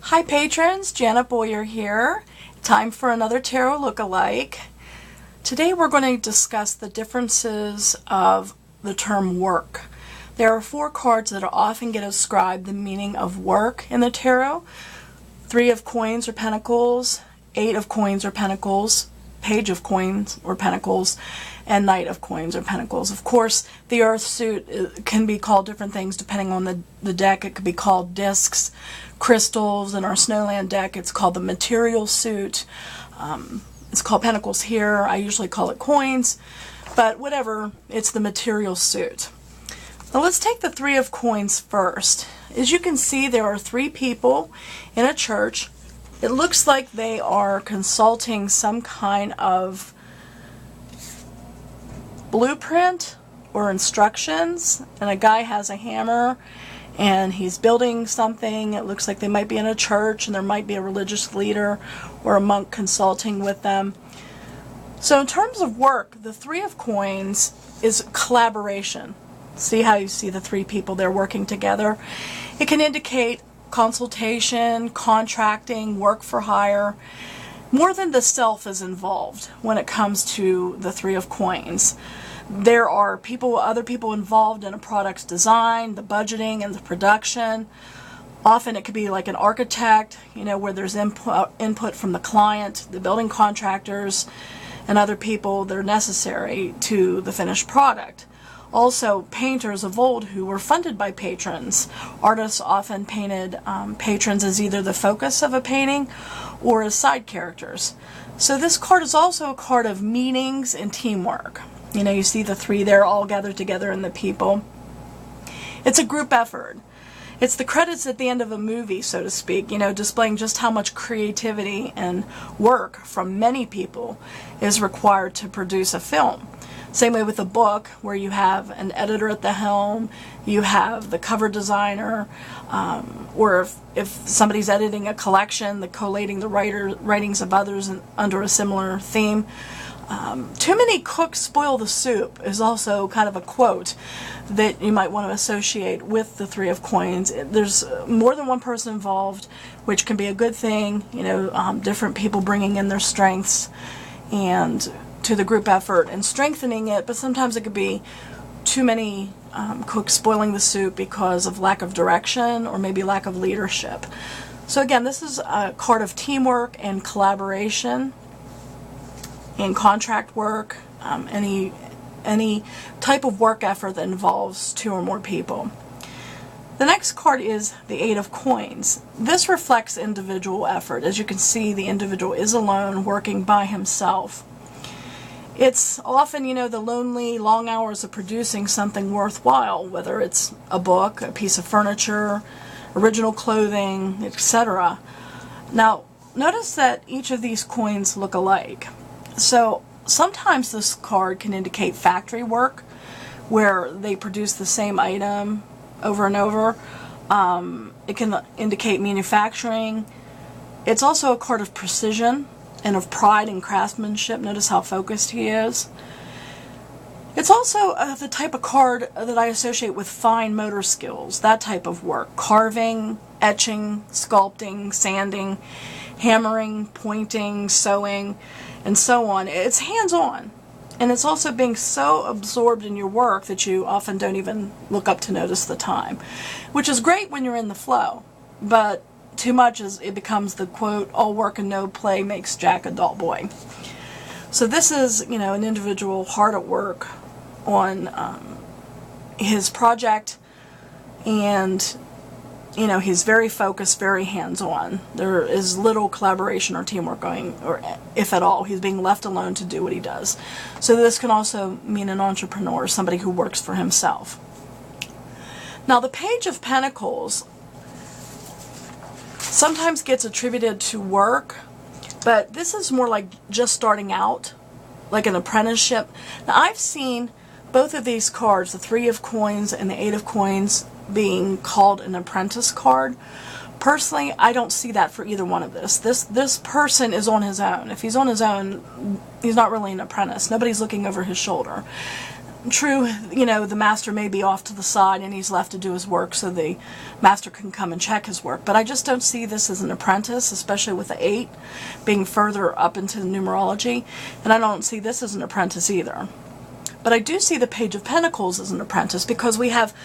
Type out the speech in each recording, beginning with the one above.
Hi patrons, Janet Boyer here. Time for another tarot look-alike. Today we're going to discuss the differences of the term work. There are 4 cards that often get ascribed the meaning of work in the tarot. 3 of Coins or Pentacles, 8 of Coins or Pentacles, Page of Coins or Pentacles, and Knight of Coins or Pentacles. Of course, the Earth suit can be called different things depending on the deck. It could be called discs, crystals. In our Snowland deck, it's called the Material suit. It's called Pentacles here. I usually call it Coins, but whatever, it's the Material suit. Now let's take the 3 of Coins first. As you can see, there are 3 people in a church. It looks like they are consulting some kind of blueprint or instructions, and a guy has a hammer and he's building something. It looks like they might be in a church and there might be a religious leader or a monk consulting with them. So in terms of work, the 3 of Coins is collaboration. See how you see the 3 people there working together? It can indicate consultation, contracting, work for hire. More than the self is involved when it comes to the 3 of Coins. There are other people involved in a product's design, the budgeting, and the production. Often it could be like an architect, where there's input from the client, the building contractors, and other people that are necessary to the finished product. Also, painters of old who were funded by patrons. Artists often painted patrons as either the focus of a painting or as side characters. So this card is also a card of meetings and teamwork. You see the 3 there all gathered together in the people. It's a group effort. It's the credits at the end of a movie, so to speak, displaying just how much creativity and work from many people is required to produce a film. Same way with a book, where you have an editor at the helm, you have the cover designer, or if somebody's editing a collection, the collating the writings of others under a similar theme. Too many cooks spoil the soup is also kind of a quote that you might want to associate with the 3 of Coins. There's more than one person involved, which can be a good thing, different people bringing in their strengths and to the group effort and strengthening it, but sometimes it could be too many cooks spoiling the soup because of lack of direction or maybe lack of leadership. So again, this is a card of teamwork and collaboration and contract work, any type of work effort that involves 2 or more people. The next card is the 8 of Coins. This reflects individual effort. As you can see, the individual is alone, working by himself. It's often, the lonely, long hours of producing something worthwhile, whether it's a book, a piece of furniture, original clothing, etc. Now, notice that each of these coins look alike. So sometimes this card can indicate factory work, where they produce the same item over and over. It can indicate manufacturing. It's also a card of precision and of pride and craftsmanship. Notice how focused he is. It's also the type of card that I associate with fine motor skills, that type of work. Carving, etching, sculpting, sanding, hammering, pointing, sewing, and so on. It's hands-on. And it's also being so absorbed in your work that you often don't even look up to notice the time, which is great when you're in the flow, but too much it becomes the quote, all work and no play makes Jack a dull boy. So this is, an individual hard at work on his project, and, he's very focused, very hands-on. There is little collaboration or teamwork going, or if at all. He's being left alone to do what he does. So this can also mean an entrepreneur, somebody who works for himself. Now the Page of Pentacles sometimes gets attributed to work, but this is more like just starting out, like an apprenticeship. Now I've seen both of these cards, the 3 of Coins and the 8 of Coins, being called an apprentice card. Personally, I don't see that for either one of this. This person is on his own. If he's on his own, he's not really an apprentice. Nobody's looking over his shoulder. true, the master may be off to the side and he's left to do his work so the master can come and check his work. But I just don't see this as an apprentice, especially with the 8 being further up into the numerology. And I don't see this as an apprentice either. But I do see the Page of Pentacles as an apprentice, because we have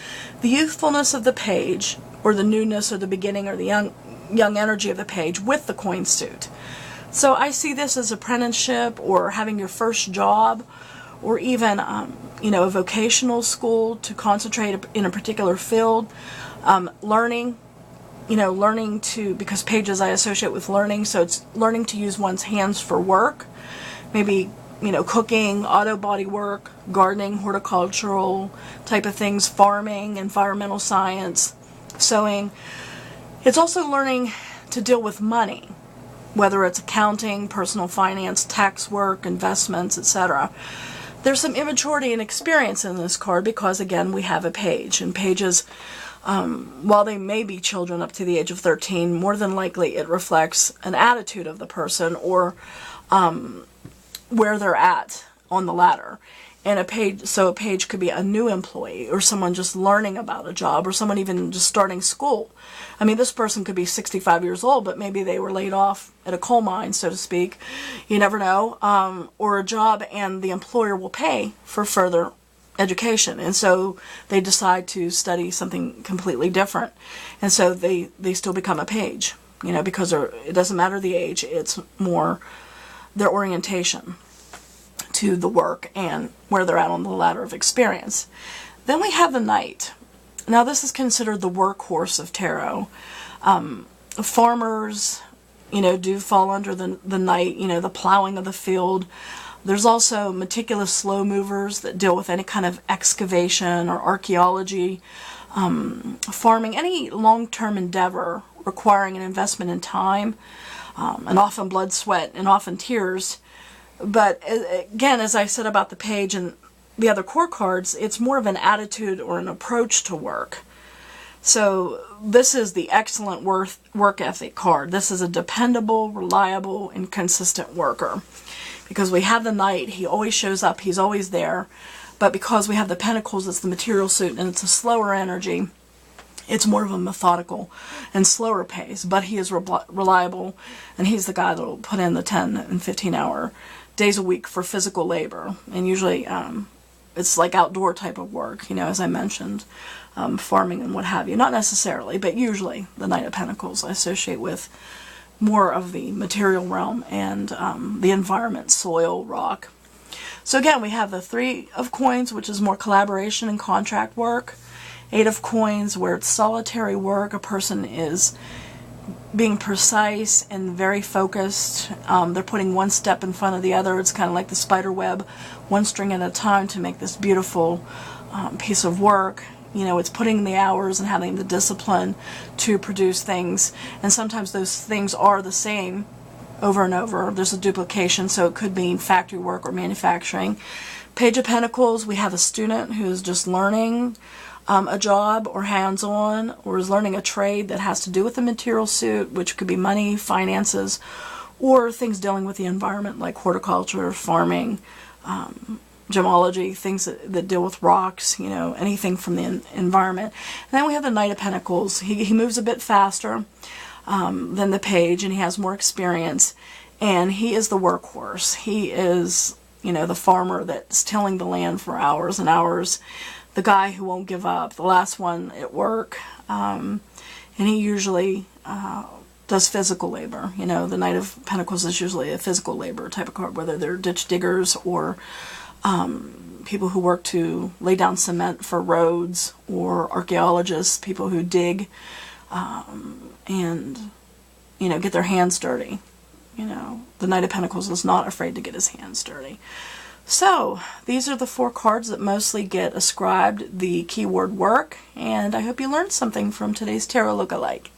the youthfulness of the page, or the newness, or the beginning, or the young energy of the page with the coin suit. So I see this as apprenticeship, or having your first job, or even, a vocational school to concentrate in a particular field. Learning, because pages I associate with learning, so it's learning to use one's hands for work. Maybe, cooking, auto body work, gardening, horticultural type of things, farming, environmental science, sewing. It's also learning to deal with money, whether it's accounting, personal finance, tax work, investments, etc. There's some immaturity and experience in this card because, again, we have a page. And pages, while they may be children up to the age of 13, more than likely it reflects an attitude of the person, or where they're at on the ladder. And a page could be a new employee, or someone just learning about a job, or someone even just starting school. I mean, this person could be 65 years old, but maybe they were laid off at a coal mine, so to speak. You never know. Or a job, and the employer will pay for further education. And so they decide to study something completely different. And so they still become a page, because it doesn't matter the age, it's more their orientation to the work and where they're at on the ladder of experience. Then we have the Knight. Now this is considered the workhorse of tarot. Farmers, do fall under the Knight, the plowing of the field. There's also meticulous slow movers that deal with any kind of excavation or archaeology, farming, any long-term endeavor requiring an investment in time, and often blood, sweat, and often tears. But again, as I said about the page and the other core cards, it's more of an attitude or an approach to work. So this is the excellent work ethic card. This is a dependable, reliable, and consistent worker. Because we have the Knight, he always shows up, he's always there. But because we have the Pentacles, it's the material suit, and it's a slower energy. It's more of a methodical and slower pace, but he is reliable, and he's the guy that will put in the 10 and 15-hour days a week for physical labor. And usually it's like outdoor type of work, as I mentioned, farming and what have you. Not necessarily, but usually the Knight of Pentacles I associate with more of the material realm and the environment, soil, rock. So again, we have the 3 of Coins, which is more collaboration and contract work. 8 of Coins, where it's solitary work. A person is being precise and very focused. They're putting one step in front of the other. It's kind of like the spider web, one string at a time to make this beautiful piece of work. It's putting the hours and having the discipline to produce things. And sometimes those things are the same over and over. There's a duplication, so it could mean factory work or manufacturing. Page of Pentacles, we have a student who's just learning a job or hands-on, or is learning a trade that has to do with the material suit, which could be money, finances, or things dealing with the environment like horticulture, farming, gemology, things that deal with rocks, anything from the environment. And then we have the Knight of Pentacles. He moves a bit faster than the page, and he has more experience, and he is the workhorse. He is, the farmer that's tilling the land for hours and hours, the guy who won't give up, the last one at work, and he usually does physical labor. The Knight of Pentacles is usually a physical labor type of card, whether they're ditch diggers or people who work to lay down cement for roads, or archaeologists, people who dig and get their hands dirty. The Knight of Pentacles is not afraid to get his hands dirty. So, these are the 4 cards that mostly get ascribed the keyword work, and I hope you learned something from today's Tarot Look-alike.